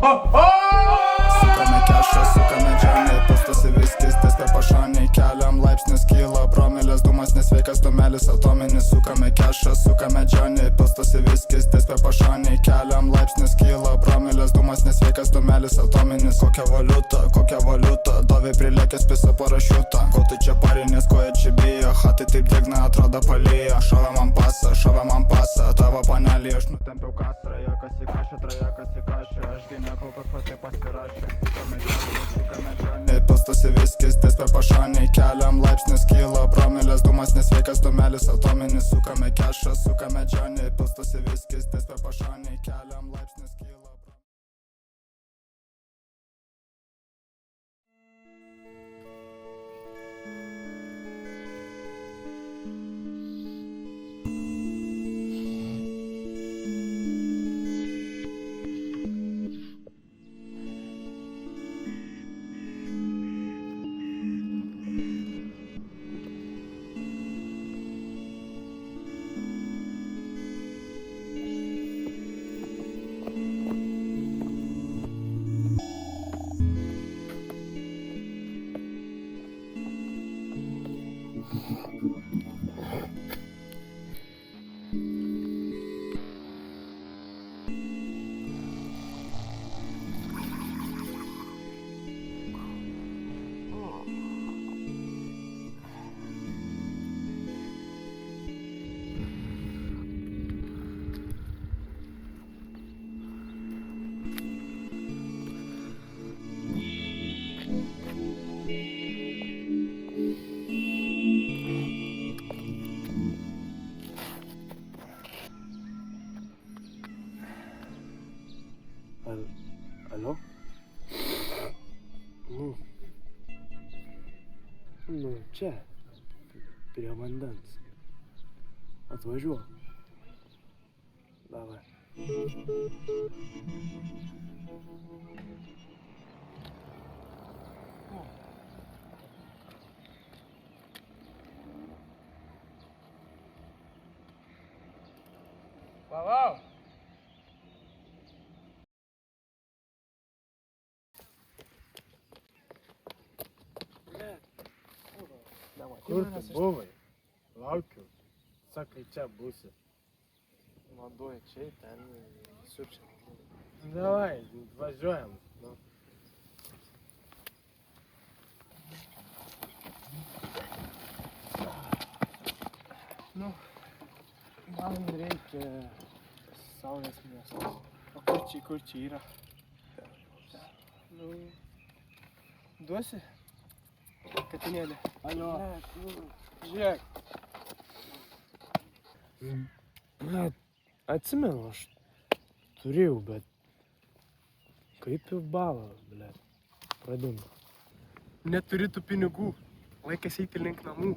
Sukame kešą, sukame džanį, pastosi viskis, ties prie pašaniai. Keliam laipsnis kyla, promilės dūmas nesveikas, dumelis atominis. Sukame kešą, sukame džanį, pastosi viskis, ties prie pašaniai. Keliam laipsnis kyla, promilės dūmas nesveikas, dumelis atominis. Kokia valiuta, dovė prilėkęs pisa parašiutą. Ko tu čia parinės, ko jie čia bijo, hatai taip degna, atrodo palyja. Šovė man pasą, tavo panelį aš nutempiau kasą. Trajekas į kašę, ašgi nekau, kad pati pasirašė. Sukame džanį, pastosi viskis, ties prie pašaniai. Keliam laipsnis kyla, promilės dūmas nesveikas, dumelis atominis. Sukame kešą, sukame džanį, pastosi viskis, ties prie pašaniai. Keliam laipsnis kyla. Alio? Nu, čia, prie vandens. Atvažiuok. Davai. Palauk! Kur tu buvai? Laukiu. Sakai, čia būsi. Vanduoja čia, ten siurčia. Davai, važiuojam. Nu. Nu, man reikia saulės mėsos. O kur čia yra? Nu, duosi? Katinėlė. Alio. Žiūrėk. Blet, atsimenu, aš turėjau, bet kaip į balą, blet, pradingo. Neturi tų pinigų. Laikas eiti link namų.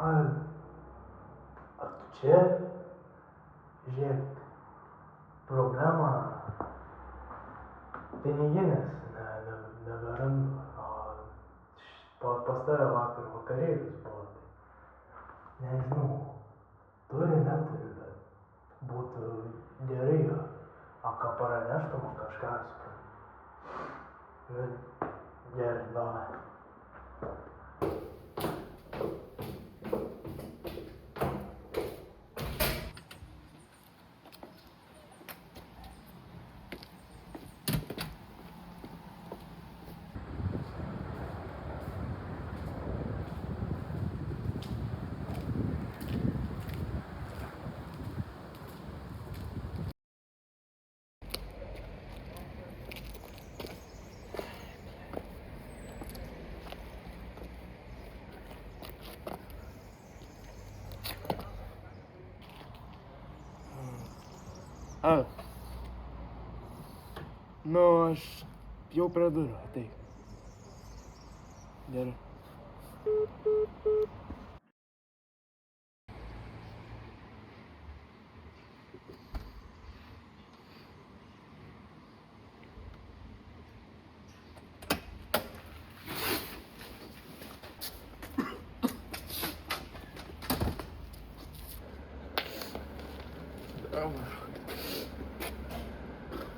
Ar tu čia? Žiūrėk, problema piniginės neberandu, o pas tave vakar vakarėlis buvo, tai nežinau, turi, neturi, bet būtų gerai, ką paraneštum kažką, suprantu. Gerai, davai. Nu, aš jau prie durų, ateik. Gerai.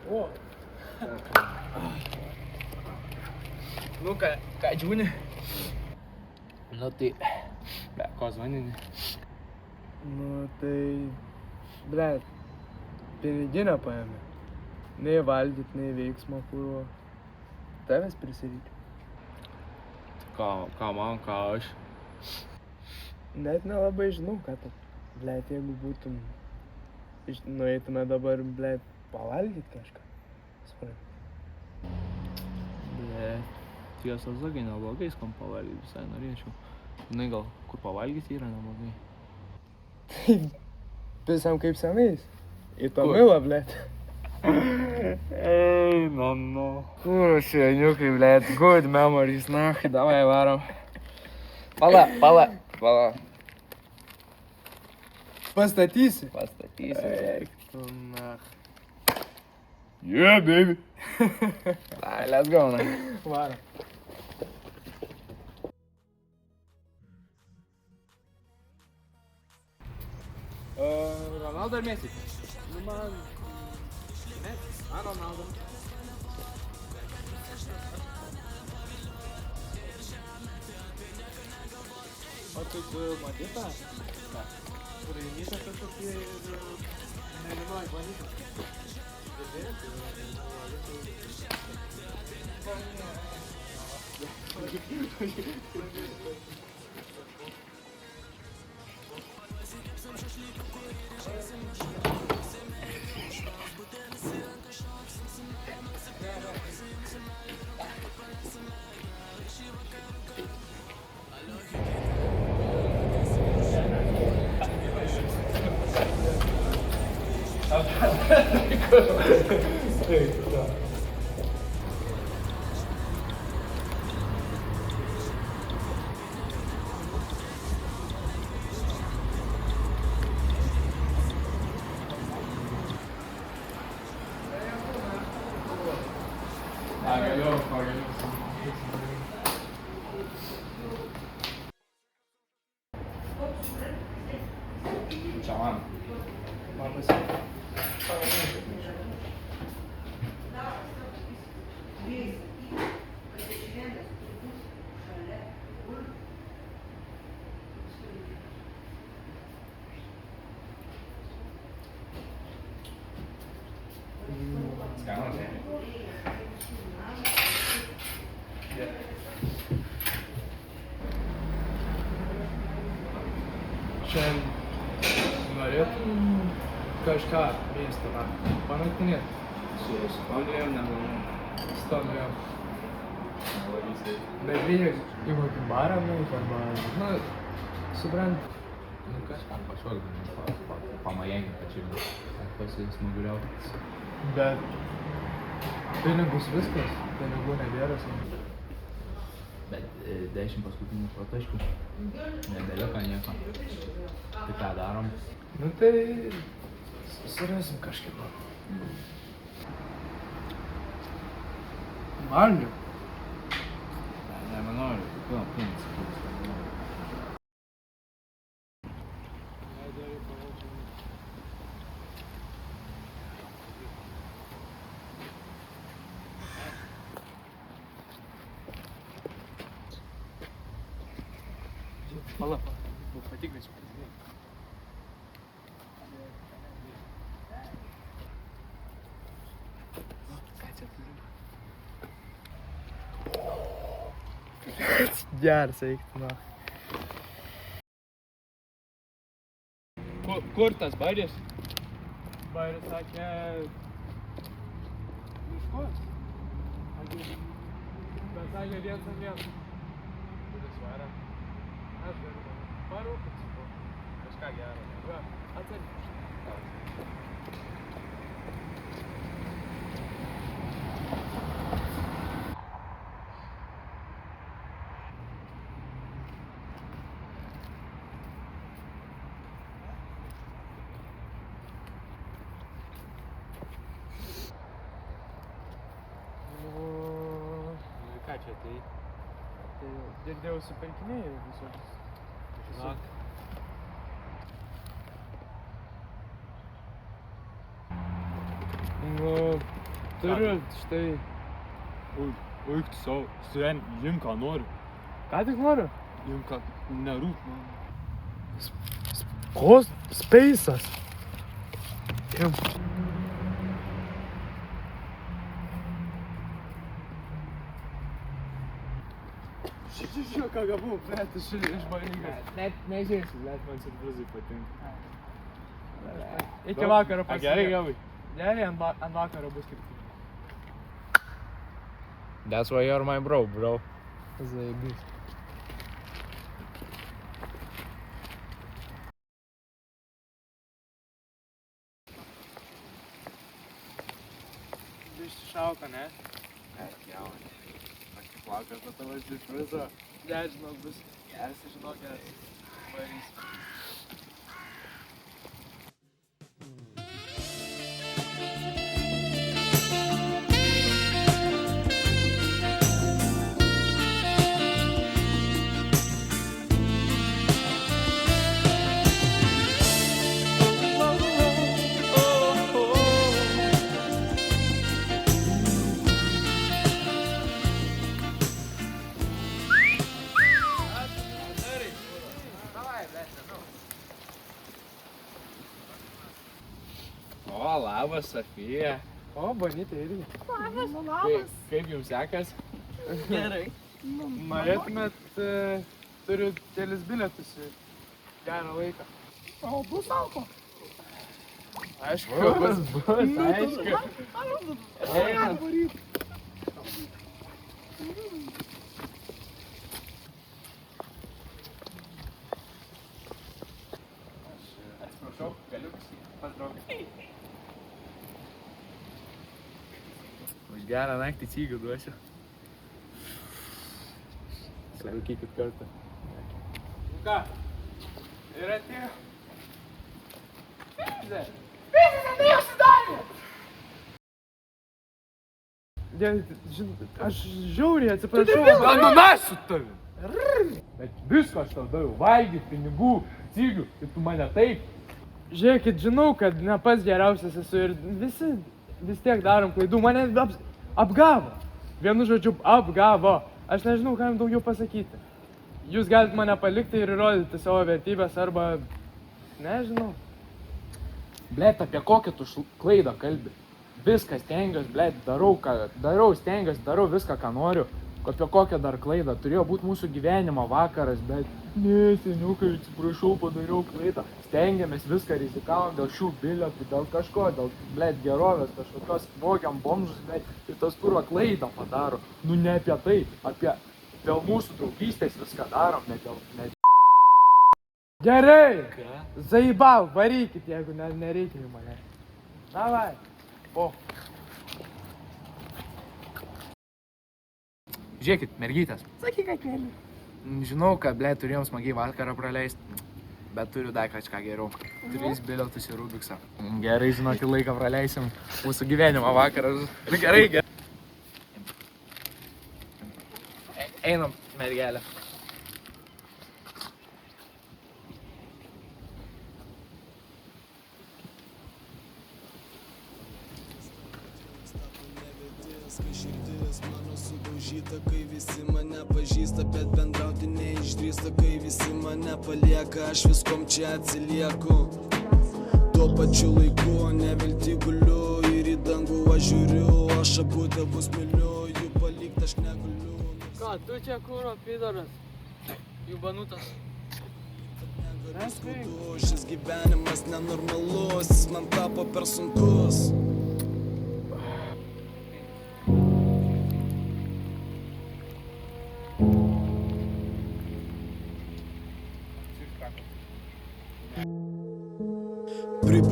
O. Nu, ką džiūni? Nu tai, ko zvanini? Nu, tai, blet, piniginę paėmė. Nei valgyt, nei veiksmo kūro. Tavęs prisireikia. Ką man, ką aš? Net nelabai žinau, ką tu. Blet, jeigu būtum, nueitume dabar, blet, pavalgyt kažką. Supranti. Ble, tiesą sakai, neblogai skam pavalgyti, visai norėčiau. Žinai, gal kur pavalgyti yra neblogai. Visam kaip senais. Į to milą, blet. Ei, nu. Kur šianiukai, blet, good memories, nahui, davai varom. Pala. Pastatysi? Pastatysiu. Eik tu, nach. Yeah, baby. Ai, let's go, na. Varom. Ronaldo ar Messi? Nu, man... Messi? Ronaldo. O tu matei tą? Ką? Kūrinytą kažkokį ir... Nežinau, bandyti. Čia man. Man pasiekė. Skanas, ne? Šiandien norėtum kažką miestą panaktinėt. Su Stonijom nevažiuojam. Stonijom. Nevarysai. Bet reikia į kokį barą nueit arba, nu, suprant. Nu kažką pašokdami, pamajengi pačiai, pasismaguriauti. Bet pinigus viskas, pinigų nebėra. Bet 10 paskutinių šotaškių, nebelieka nieko. Tai ką darom? Nu tai surasim kažkaip. Valgiu. Nemanoriu, kokiu principu. Pala, patikrinsiu. Ką čia turi? Geras eiktina. Kur tas baris? Bairis sakė... Miškos. Bet sakė viens ant viens. Kuris varė. Aš galiu parūpinti su to. Kažką gero. Va, atsargiai. čia tai? Tai girdėjau supirkinėjai visokius. Žinok. Nu, turiu štai. Eik tu savo, Sven, jim ką nori. Ką tik noriu? Jim ką nerūp man. Speisas. Žiūrėk, ką gavau, blet, aš išmaringas. Net nežiūrėsiu, bet Man siurprizai patinka. iki vakaro A, gerai gavai. Gerai, ant vakaro bus kaip. That's why you're my bro. Zaibys. Bišti šalta, ne? Vakar po tavo siurprizo. Ne, žinok, bus geras, žinok, geras. Varys. O, labas, Sofija. O, Bonytė irgi. Kaip jums sekas? Gerai. Norėtumėt, turiu kelis bilietus į gerą laiką. O bus alko? Aišku, bus, aišku. Einam. Atsiprašau, galiu patraukti. Už gerą naktį cygių duosiu. Surūkykit kartą. Nu ką? Ir atėjo. Pizė. Aš žiauriai atsiprašau. Nu mes su tavim. Bet visko aš tau daviau. Valgyt, pinigų, cygių. Ir tu mane taip. Žiūrėkit, žinau, kad ne pats geriausias esu ir visi vis tiek darom klaidų. Mane apgavo. Vienu žodžiu, apgavo. Aš nežinau, ką jums daugiau pasakyti. Jūs galite mane palikti ir įrodyti savo vertybės arba... Nežinau. Blet, apie kokią tu klaidą kalbi? Viską stengiuosi, blet, darau, viską, ką noriu. Apie kokią dar klaidą? Turėjo būti mūsų gyvenimo vakaras, bet... Ne, seniukai, atsiprašau, padariau klaidą. Stengiamės viską rizikavom dėl šių bilietų, dėl kažko, dėl, blet, gerovės, kažkokios vogiam bomžus, blet, ir tas kurva klaidą padaro. Nu, ne apie tai, apie... Dėl mūsų draugystės viską darom, ne dėl... Gerai! Zaibal, varykit, jeigu nereikia jų mane. Davai. O. Žiūrėkit, mergytės. Sakyk, kad keli. Žinau, kad, ble, turėjom smagiai vakarą praleisti, bet turiu dar kažką geriau. 3 bilietus į Rubiksą. Gerai, žinokit, laiką praleisim. Mūsų gyvenimo vakaras. Gerai. Einam, mergelė. Kai širdis mano sudaužyta, kai visi mane pažįsta, bet bendrauti neišdrįsta, kai visi mane palieka, aš viskom čia atsilieku. Tuo pačiu laiku nevilti guliu ir į dangų aš žiūriu, aš abu tėvus myliu, jų palikt aš negaliu. Ką, tu čia kūro pidaras? Jų banutas. Šis gyvenimas nenormalus, jis man tapo per sunkus.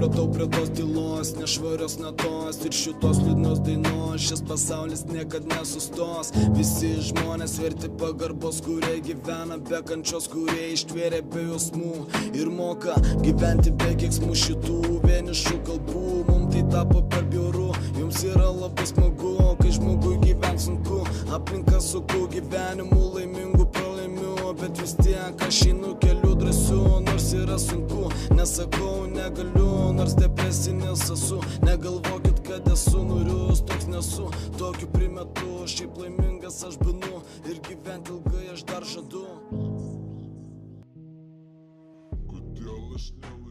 pripratau prie tos tylos, nešvarios natos ir šitos liūdnos dainos. Šis pasaulis niekad nesustos. Visi žmonės verti pagarbos, kurie gyvena be kančios, kurie ištvėrė be jausmų ir moka gyventi be keiksmų šitų vienišų kalbų. Mums tai tapo per bjauru, jums yra labai smagu, kai žmogui gyvent sunku. Aplinka suku gyvenimu laimingų pralaimiu, bet vis tiek aš einu keliu drąsiu, nors yra sunku. Nesakau negaliu, nors depresinis esu. Negalvokit, kad esu nurius, toks nesu. Tokiu primetu, šiaip laimingas aš būnu ir gyventi ilgai aš dar žadu. Kodėl aš neužsiengiu?